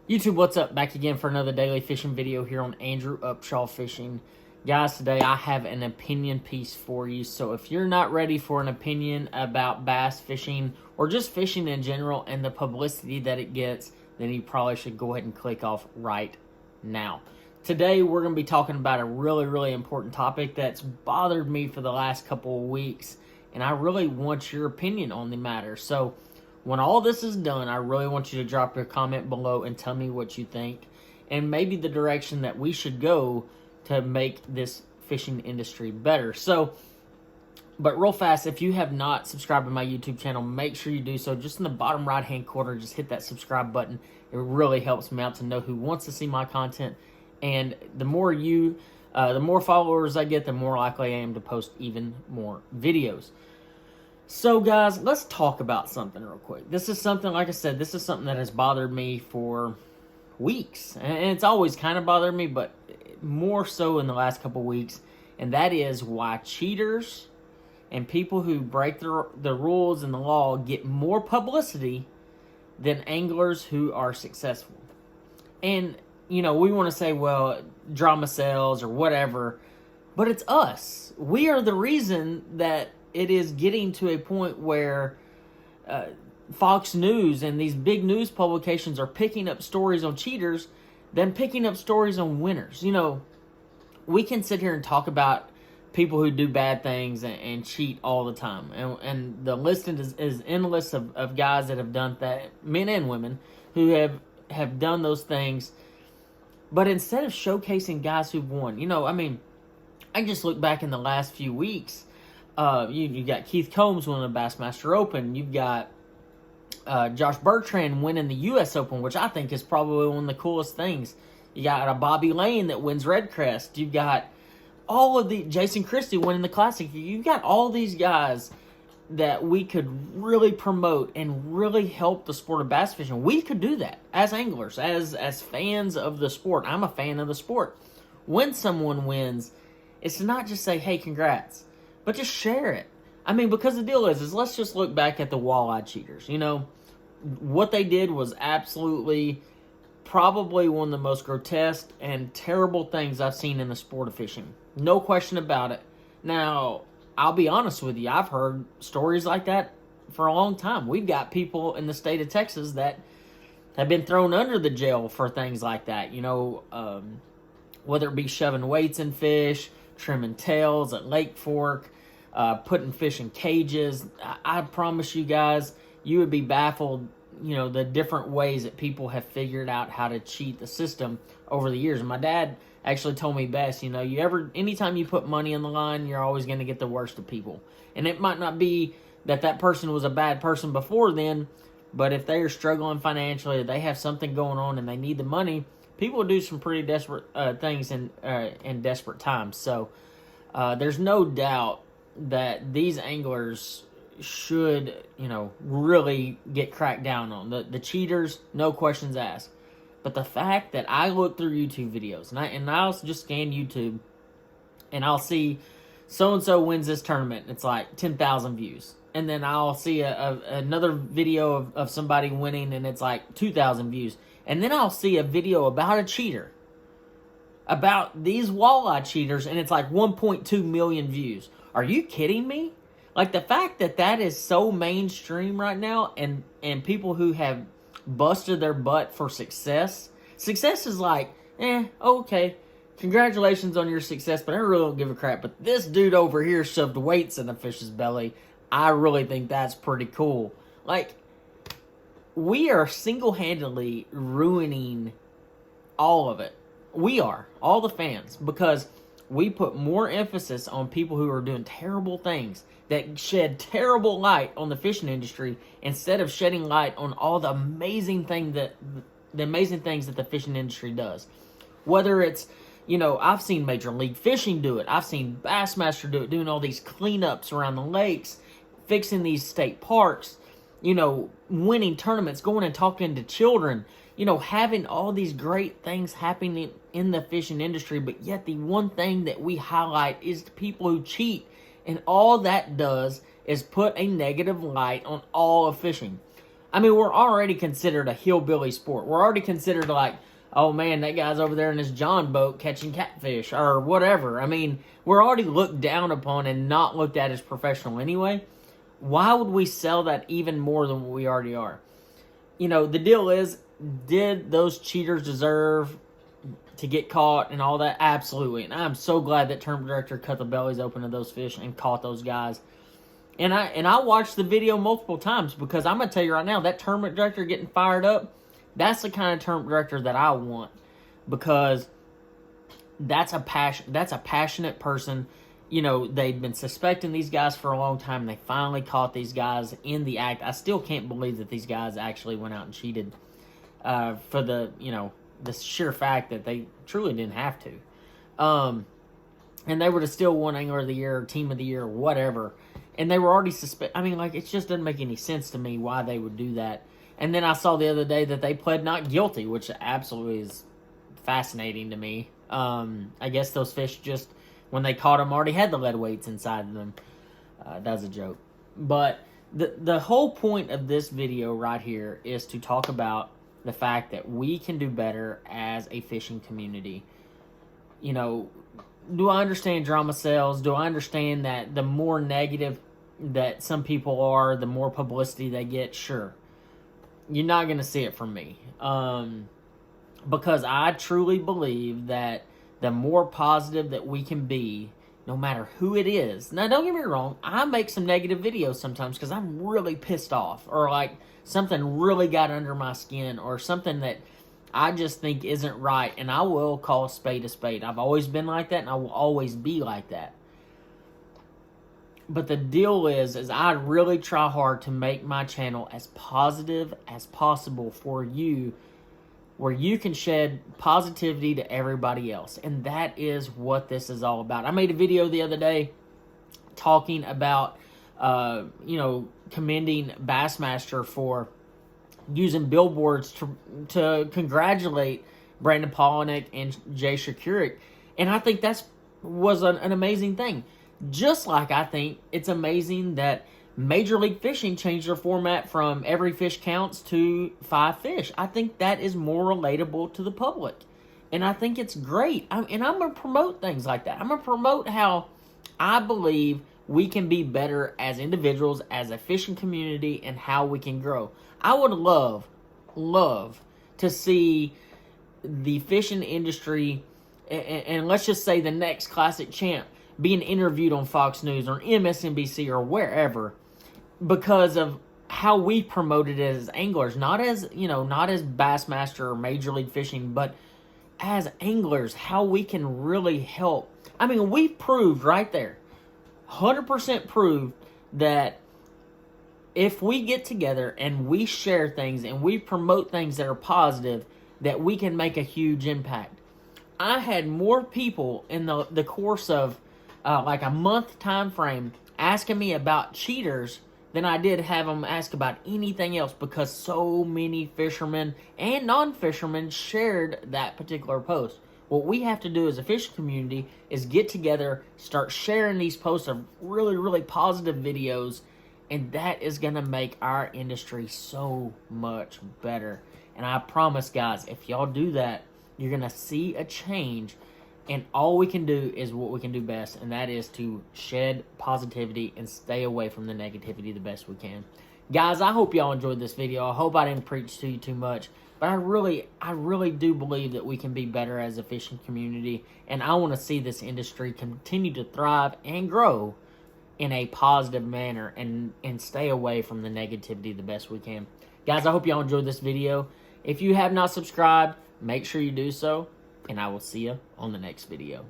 YouTube, what's up? Back again for another daily fishing video here on Andrew Upshaw Fishing. Guys, today I have an opinion piece for you. So if you're not ready for an opinion about bass fishing or just fishing in general and the publicity that it gets, then you probably should go ahead and click off right now. Today we're going to be talking about a really important topic that's bothered me for the last couple of weeks, and I really want your opinion on the matter. So when all this is done, I really want you to drop your comment below and tell me what you think and maybe the direction that we should go to make this fishing industry better. But real fast, if you have not subscribed to my YouTube channel, make sure you do so. Just in the bottom right-hand corner, just hit that subscribe button. It really helps me out to know who wants to see my content. And the more followers I get, the more likely I am to post even more videos. So guys, let's talk about something real quick. This is something, like I said, this is something that has bothered me for weeks. And it's always kind of bothered me, but more so in the last couple of weeks. And that is why cheaters and people who break the rules and the law get more publicity than anglers who are successful. And, you know, we want to say, well, drama sells or whatever, but it's us. We are the reason that it is getting to a point where Fox News and these big news publications are picking up stories on cheaters than picking up stories on winners. You know, we can sit here and talk about people who do bad things and cheat all the time. And the list is endless of guys that have done that, men and women, who have done those things. But instead of showcasing guys who've won, you know, I mean, I just look back in the last few weeks. You got Keith Combs winning the Bassmaster Open. You've got Josh Bertrand winning the U.S. Open, which I think is probably one of the coolest things. You got a Bobby Lane that wins Redcrest. You've got all of the Jason Christie winning the Classic. You've got all these guys that we could really promote and really help the sport of bass fishing. We could do that as anglers, as fans of the sport. I'm a fan of the sport. When someone wins, it's to not just say, hey, congrats, but just share it. I mean, because the deal is let's just look back at the walleye cheaters. You know, what they did was absolutely probably one of the most grotesque and terrible things I've seen in the sport of fishing. No question about it. Now, I'll be honest with you. I've heard stories like that for a long time. We've got people in the state of Texas that have been thrown under the jail for things like that. You know, whether it be shoving weights in fish, trimming tails at Lake Fork, putting fish in cages. I promise you guys, you would be baffled, you know, the different ways that people have figured out how to cheat the system over the years. And my dad actually told me best, you know, anytime you put money on the line, you're always going to get the worst of people. And it might not be that person was a bad person before then, but if they are struggling financially, they have something going on and they need the money, people do some pretty desperate things in desperate times. So there's no doubt that these anglers should, you know, really get cracked down on. The cheaters, no questions asked. But the fact that I look through YouTube videos, and I'll just scan YouTube, and I'll see so-and-so wins this tournament, it's like 10,000 views. And then I'll see another video of somebody winning, and it's like 2,000 views. And then I'll see a video about a cheater, about these walleye cheaters, and it's like 1.2 million views. Are you kidding me? Like, the fact that is so mainstream right now, and people who have busted their butt for success is like, okay, congratulations on your success, but I really don't give a crap. But this dude over here shoved weights in a fish's belly. I really think that's pretty cool. Like, we are single-handedly ruining all of it. We are, all the fans, because we put more emphasis on people who are doing terrible things that shed terrible light on the fishing industry instead of shedding light on all the amazing things that the fishing industry does. Whether it's, you know, I've seen Major League Fishing do it. I've seen Bassmaster do it, doing all these cleanups around the lakes, fixing these state parks, you know, winning tournaments, going and talking to children, you know, having all these great things happening in the fishing industry, but yet the one thing that we highlight is the people who cheat. And all that does is put a negative light on all of fishing. I mean, we're already considered a hillbilly sport. We're already considered like, oh man, that guy's over there in his John boat catching catfish or whatever. I mean, we're already looked down upon and not looked at as professional anyway. Why would we sell that even more than what we already are? You know, the deal is, did those cheaters deserve to get caught and all that? Absolutely. And I'm so glad that tournament director cut the bellies open of those fish and caught those guys. And I watched the video multiple times, because I'm going to tell you right now, that tournament director getting fired up, that's the kind of tournament director that I want, because that's a passionate person. You know, they've been suspecting these guys for a long time, and they finally caught these guys in the act. I still can't believe that these guys actually went out and cheated for the, you know, the sheer fact that they truly didn't have to. And they were to still won Angler of the Year or Team of the Year or whatever. And they were already I mean, like, it just doesn't make any sense to me why they would do that. And then I saw the other day that they pled not guilty, which absolutely is fascinating to me. I guess those fish just, when they caught them, already had the lead weights inside of them. That's a joke. But the whole point of this video right here is to talk about the fact that we can do better as a fishing community. You know, do I understand drama sells? Do I understand that the more negative that some people are, the more publicity they get? Sure. You're not going to see it from me. Because I truly believe that the more positive that we can be, no matter who it is. Now, don't get me wrong. I make some negative videos sometimes because I'm really pissed off. Or like something really got under my skin. Or something that I just think isn't right, and I will call a spade a spade. I've always been like that, and I will always be like that. But the deal is I really try hard to make my channel as positive as possible for you, where you can shed positivity to everybody else. And that is what this is all about. I made a video the other day talking about, you know, commending Bassmaster for using billboards to congratulate Brandon Polinick and Jay Shakurik. And I think that was an amazing thing. Just like I think it's amazing that Major League Fishing changed their format from every fish counts to 5 fish. I think that is more relatable to the public. And I think it's great. And I'm going to promote things like that. I'm going to promote how I believe we can be better as individuals, as a fishing community, and how we can grow. I would love to see the fishing industry, and let's just say the next Classic Champ, being interviewed on Fox News or MSNBC or wherever, because of how we promoted it as anglers, not as, you know, not as Bassmaster or Major League Fishing, but as anglers, how we can really help. I mean, we proved right there, 100% proved that if we get together and we share things and we promote things that are positive, that we can make a huge impact. I had more people in the course of like a month time frame asking me about cheaters than I did have them ask about anything else, because so many fishermen and non-fishermen shared that particular post. What we have to do as a fishing community is get together, start sharing these posts of really, really positive videos, and that is going to make our industry so much better. And I promise, guys, if y'all do that, you're going to see a change. And all we can do is what we can do best, and that is to shed positivity and stay away from the negativity the best we can. Guys, I hope y'all enjoyed this video. I hope I didn't preach to you too much. But I really do believe that we can be better as a fishing community. And I want to see this industry continue to thrive and grow in a positive manner, and stay away from the negativity the best we can. Guys, I hope y'all enjoyed this video. If you have not subscribed, make sure you do so, and I will see you on the next video.